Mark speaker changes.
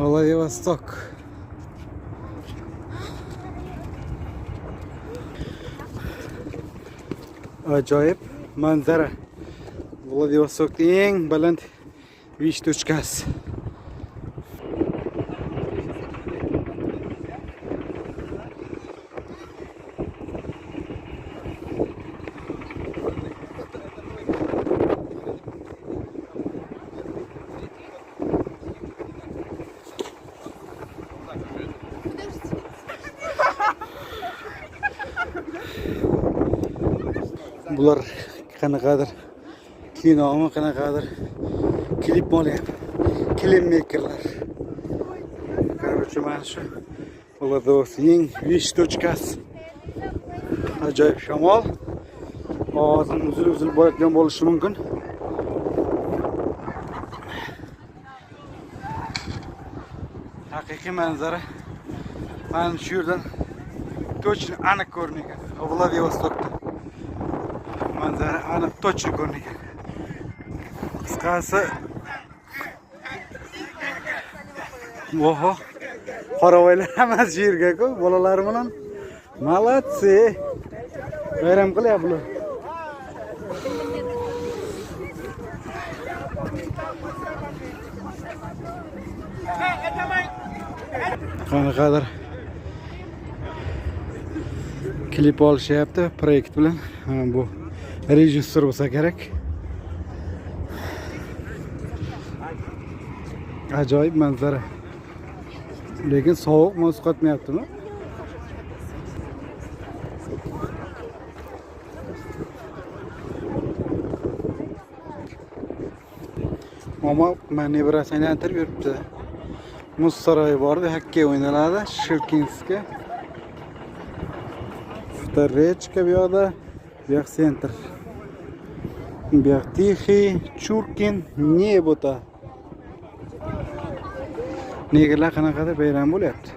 Speaker 1: Vladivostok. Ajoyib manzara. Vladivostokning eng baland vish tochkasi. Bular qanaqadir kinomi, qanaqadir klip olyapti. Klip mekerlar. Короче, mana shu Vladivostokning vish tochkasi. Ajoyib shamol. Ovozim uzilib borayotgan bo'lishi mumkin. Haqiqiy manzara. Mana shu yerdan точно aniq ko'rinagan. Vladivostokda manzara aniq точно ko'rinagan. Qisqasi oho, qoravoylar hammasi shu yerga-ku, bolalar bilan. Молодцы. Bayram qilyaptilar. Qanaqadir klip olishyapti proyekt bilan. Bu rejissor bo'lsa kerak. Ajoyib manzara. Lekin sovuq muz qotmayaptimi? Mama manevrasini aylantirib yuribdi. Muz saroyi bordi, hokkey o'ynaladi, Shilkinskka. Futarechka bu yoqda, bu yoq sentr. Bu yoq Tixi, Churkin, Nebota. Negerlar qanaqadir bayram bo'lyapti.